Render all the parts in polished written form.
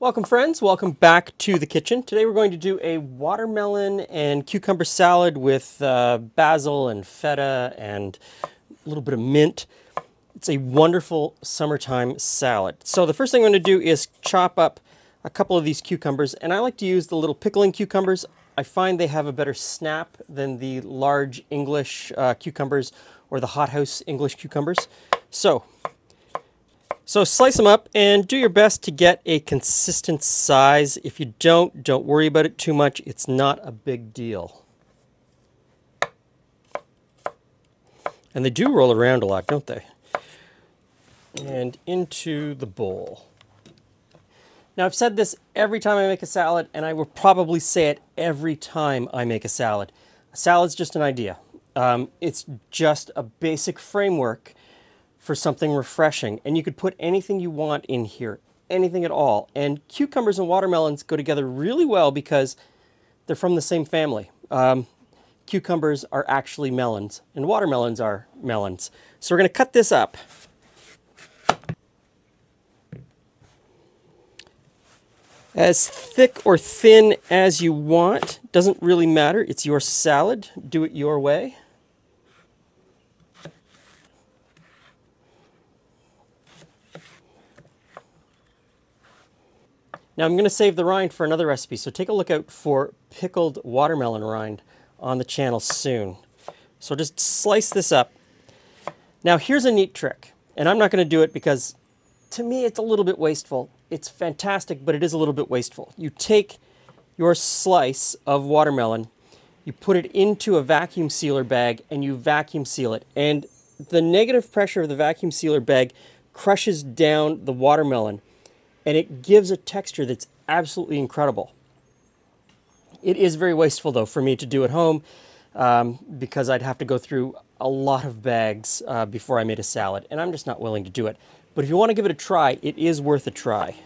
Welcome friends, welcome back to the kitchen. Today we're going to do a watermelon and cucumber salad with basil and feta and a little bit of mint. It's a wonderful summertime salad. So the first thing I'm going to do is chop up a couple of these cucumbers, and I like to use the little pickling cucumbers. I find they have a better snap than the large English cucumbers or the hothouse English cucumbers. So slice them up and do your best to get a consistent size. If you don't worry about it too much. It's not a big deal. And they do roll around a lot, don't they? And into the bowl. Now I've said this every time I make a salad, and I will probably say it every time I make a salad. A salad's just an idea. It's just a basic framework for something refreshing, and you could put anything you want in here, anything at all. And cucumbers and watermelons go together really well because they're from the same family. Cucumbers are actually melons, and watermelons are melons. So we're going to cut this up. As thick or thin as you want, doesn't really matter. It's your salad. Do it your way. Now I'm going to save the rind for another recipe, so take a look out for pickled watermelon rind on the channel soon. So just slice this up. Now here's a neat trick, and I'm not going to do it because to me it's a little bit wasteful. It's fantastic, but it is a little bit wasteful. You take your slice of watermelon, you put it into a vacuum sealer bag, and you vacuum seal it. And the negative pressure of the vacuum sealer bag crushes down the watermelon, and it gives a texture that's absolutely incredible. It is very wasteful, though, for me to do at home because I'd have to go through a lot of bags before I made a salad, and I'm just not willing to do it. But if you want to give it a try, it is worth a try.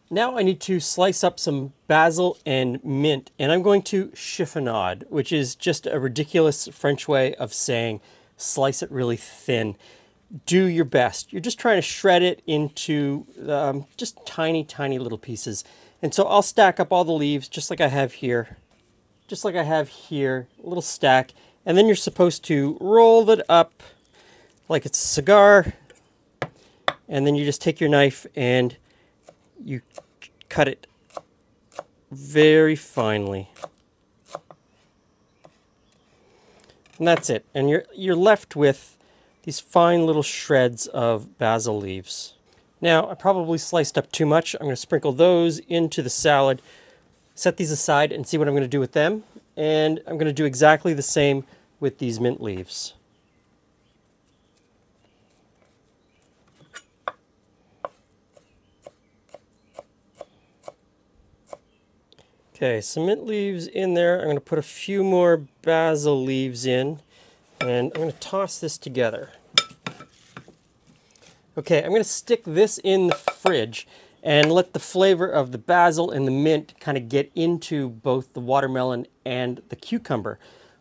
Now I need to slice up some basil and mint, and I'm going to chiffonade, which is just a ridiculous French way of saying slice it really thin. Do your best. You're just trying to shred it into just tiny, tiny little pieces. And so I'll stack up all the leaves just like I have here. Just like I have here, a little stack. And then you're supposed to roll it up like it's a cigar. And then you just take your knife and you cut it very finely. And that's it. And you're left with these fine little shreds of basil leaves. Now, I probably sliced up too much. I'm going to sprinkle those into the salad, set these aside, and see what I'm going to do with them. And I'm going to do exactly the same with these mint leaves. Okay, some mint leaves in there. I'm going to put a few more basil leaves in, and I'm going to toss this together. Okay, I'm going to stick this in the fridge and let the flavor of the basil and the mint kind of get into both the watermelon and the cucumber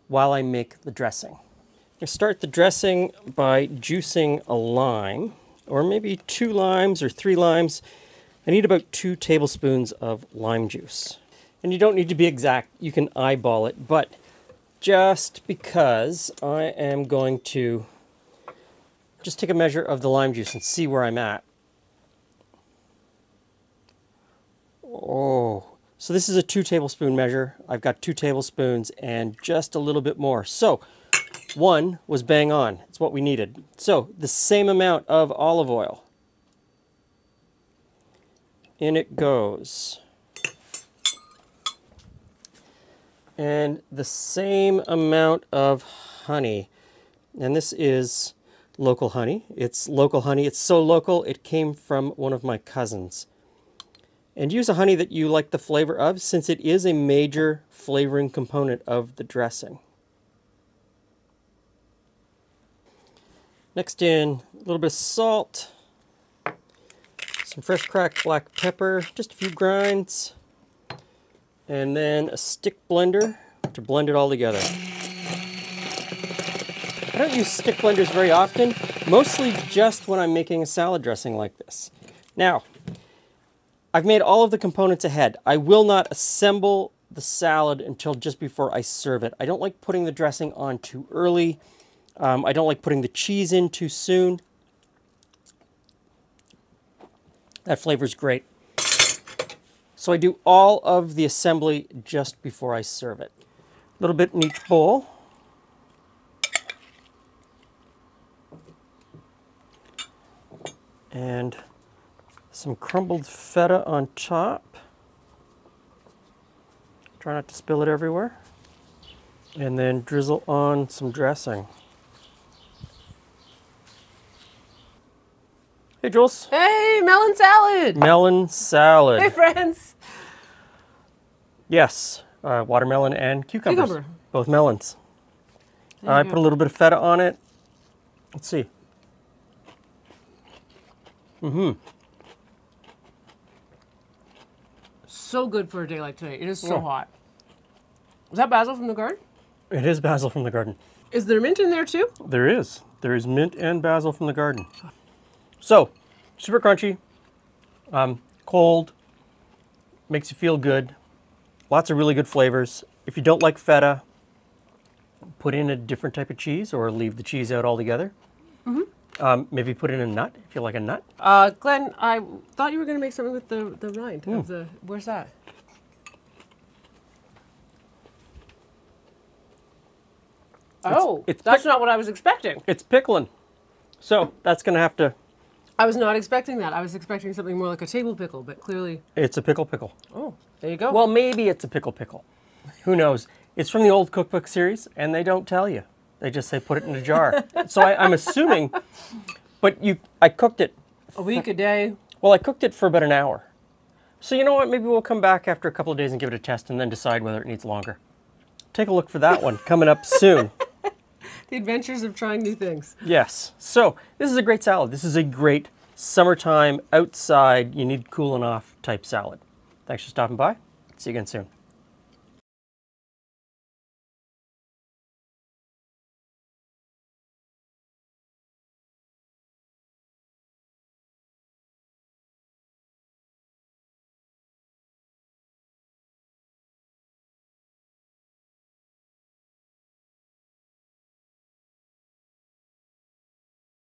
while I make the dressing. I'm going to start the dressing by juicing a lime, or maybe 2 limes or 3 limes. I need about 2 tablespoons of lime juice. And you don't need to be exact, you can eyeball it, but just because I am going to just take a measure of the lime juice and see where I'm at. Oh, so this is a 2 tablespoon measure. I've got 2 tablespoons and just a little bit more. So 1 was bang on, it's what we needed. So the same amount of olive oil. In it goes. And the same amount of honey. And this is local honey. It's local honey. It's so local, it came from one of my cousins. And use a honey that you like the flavor of, since it is a major flavoring component of the dressing. Next in, a little bit of salt, some fresh cracked black pepper, just a few grinds, and then a stick blender to blend it all together. don't use stick blenders very often, mostly just when I'm making a salad dressing like this. Now, I've made all of the components ahead. I will not assemble the salad until just before I serve it. I don't like putting the dressing on too early. I don't like putting the cheese in too soon. That flavor's great. So I do all of the assembly just before I serve it. A little bit in each bowl. And some crumbled feta on top. Try not to spill it everywhere. And then drizzle on some dressing. Hey, Jules. Hey, melon salad. Melon salad. Hey, friends. Yes, watermelon and cucumbers. Cucumber. Both melons. I put a little bit of feta on it. Let's see. So good for a day like today. It is so hot. Is that basil from the garden? It is basil from the garden. Is there mint in there too? There is. There is mint and basil from the garden. So, super crunchy, cold, makes you feel good. Lots of really good flavors. If you don't like feta, put in a different type of cheese or leave the cheese out altogether. Maybe put in a nut if you like a nut. Glenn, I thought you were going to make something with the rind of the. Where's that? That's not what I was expecting. It's pickling. So that's going to have to... I was not expecting that. I was expecting something more like a table pickle, but clearly... It's a pickle. Oh, there you go. Well, maybe it's a pickle. Who knows? It's from the old cookbook series, and they don't tell you. They just say put it in a jar. So I'm assuming, but I cooked it. A week, a day. Well, I cooked it for about an hour. So you know what? Maybe we'll come back after a couple of days and give it a test and then decide whether it needs longer. Take a look for that one coming up soon. The adventures of trying new things. Yes. So this is a great salad. This is a great summertime outside, you need cooling off type salad. Thanks for stopping by. See you again soon.